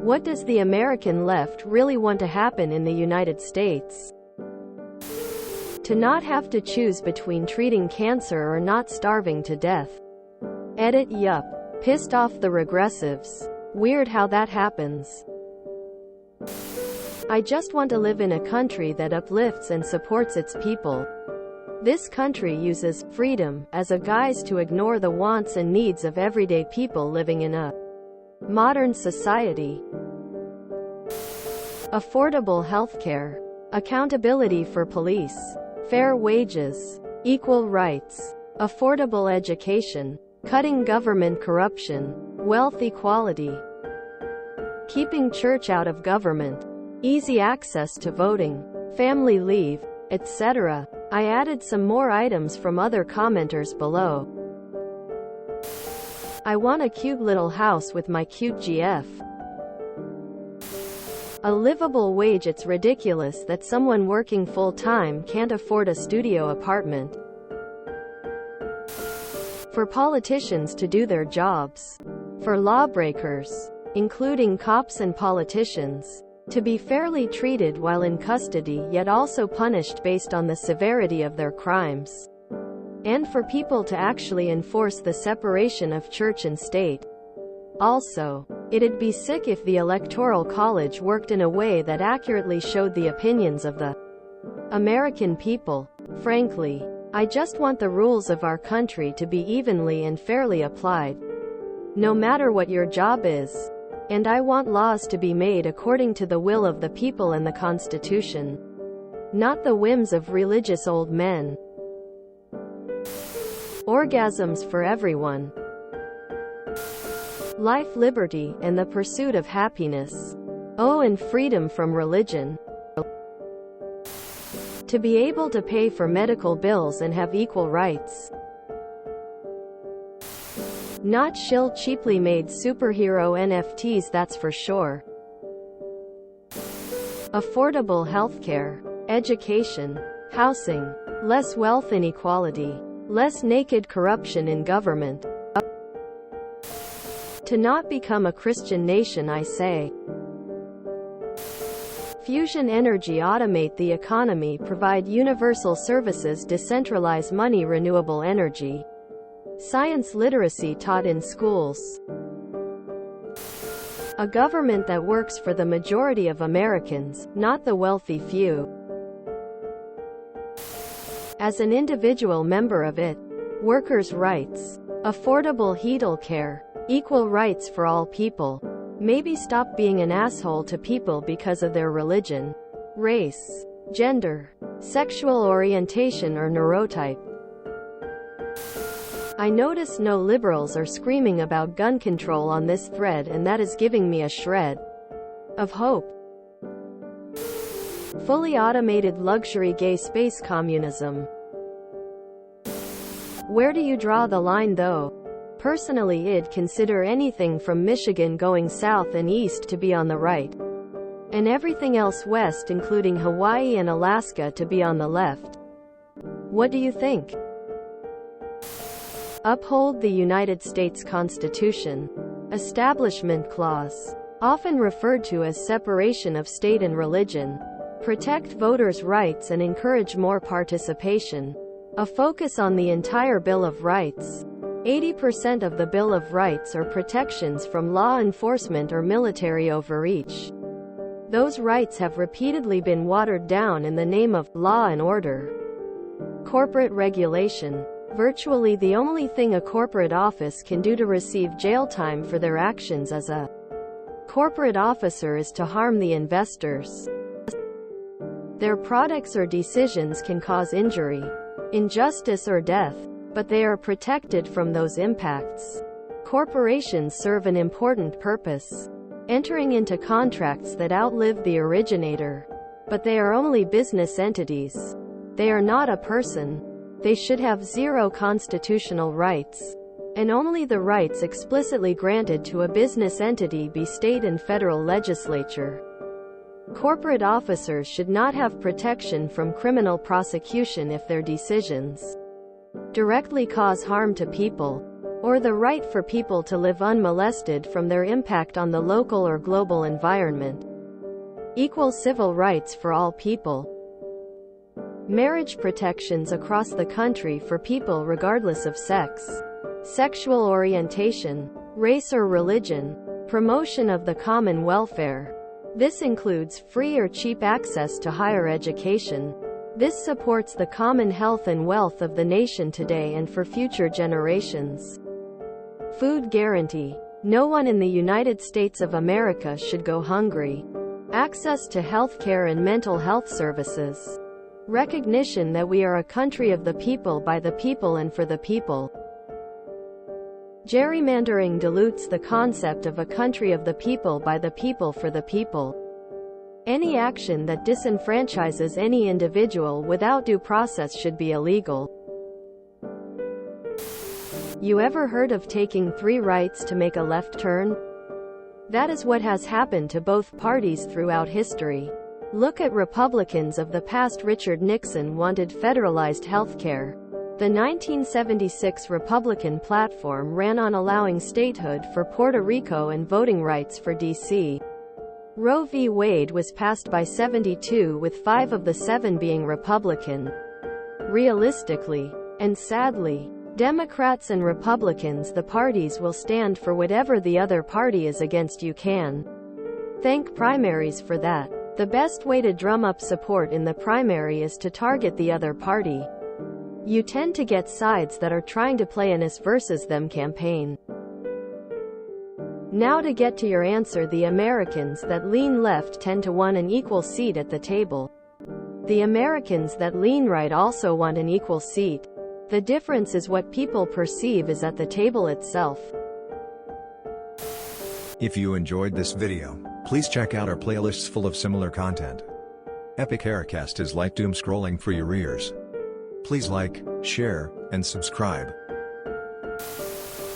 What does the American left really want to happen in the United States? To not have to choose between treating cancer or not starving to death. Edit. Yup. Pissed off the regressives. Weird how that happens. I just want to live in a country that uplifts and supports its people. This country uses freedom as a guise to ignore the wants and needs of everyday people living in a modern society. Affordable healthcare, accountability for police, fair wages, equal rights, affordable education, cutting government corruption, wealth equality, keeping church out of government, easy access to voting, family leave, etc. I added some more items from other commenters below. I want a cute little house with my cute GF. A livable wage. It's ridiculous that someone working full-time can't afford a studio apartment. For politicians to do their jobs. For lawbreakers, including cops and politicians, to be fairly treated while in custody yet also punished based on the severity of their crimes. And for people to actually enforce the separation of church and state. Also, it'd be sick if the Electoral College worked in a way that accurately showed the opinions of the American people. Frankly, I just want the rules of our country to be evenly and fairly applied, no matter what your job is. And I want laws to be made according to the will of the people and the Constitution, not the whims of religious old men. Orgasms for everyone. Life, liberty, and the pursuit of happiness. Oh, and freedom from religion. To be able to pay for medical bills and have equal rights. Not shill cheaply made superhero NFTs, that's for sure. Affordable healthcare, education, housing, less wealth inequality, less naked corruption in government. To not become a Christian nation, I say. Fusion energy, automate the economy, provide universal services, decentralize money, renewable energy. Science literacy taught in schools. A government that works for the majority of Americans, not the wealthy few. As an individual member of it. Workers' rights. Affordable healthcare. Equal rights for all people. Maybe stop being an asshole to people because of their religion, race, gender, sexual orientation or neurotype. I notice no liberals are screaming about gun control on this thread, and that is giving me a shred of hope. Fully automated luxury gay space communism. Where do you draw the line though? Personally, I'd consider anything from Michigan going south and east to be on the right, and everything else west, including Hawaii and Alaska, to be on the left. What do you think? Uphold the United States Constitution. Establishment Clause. Often referred to as separation of state and religion. Protect voters' rights and encourage more participation. A focus on the entire Bill of Rights. 80% of the Bill of Rights are protections from law enforcement or military overreach. Those rights have repeatedly been watered down in the name of law and order. Corporate regulation. Virtually the only thing a corporate office can do to receive jail time for their actions as a corporate officer is to harm the investors. Their products or decisions can cause injury, injustice or death, but they are protected from those impacts. Corporations serve an important purpose, entering into contracts that outlive the originator. But they are only business entities. They are not a person. They should have zero constitutional rights, and only the rights explicitly granted to a business entity be state and federal legislature. Corporate officers should not have protection from criminal prosecution if their decisions directly cause harm to people, or the right for people to live unmolested from their impact on the local or global environment. Equal civil rights for all people. Marriage protections across the country for people regardless of sex, sexual orientation, race or religion. Promotion of the common welfare. This includes free or cheap access to higher education. This supports the common health and wealth of the nation today and for future generations. Food guarantee. No one in the United States of America should go hungry. Access to health care and mental health services. Recognition that we are a country of the people, by the people, and for the people. Gerrymandering dilutes the concept of a country of the people, by the people, for the people. Any action that disenfranchises any individual without due process should be illegal. You ever heard of taking 3 rights to make a left turn? That is what has happened to both parties throughout history. Look at Republicans of the past. Richard Nixon wanted federalized health care. The 1976 Republican platform ran on allowing statehood for Puerto Rico and voting rights for D.C. Roe v. Wade was passed by 72, with 5 of the 7 being Republican. Realistically, and sadly, Democrats and Republicans, the parties will stand for whatever the other party is against. You can thank primaries for that. The best way to drum up support in the primary is to target the other party. You tend to get sides that are trying to play an us versus them campaign. Now to get to your answer, the Americans that lean left tend to want an equal seat at the table. The Americans that lean right also want an equal seat. The difference is what people perceive is at the table itself. If you enjoyed this video, please check out our playlists full of similar content. Epic Aircast is like doom scrolling for your ears. Please like, share, and subscribe.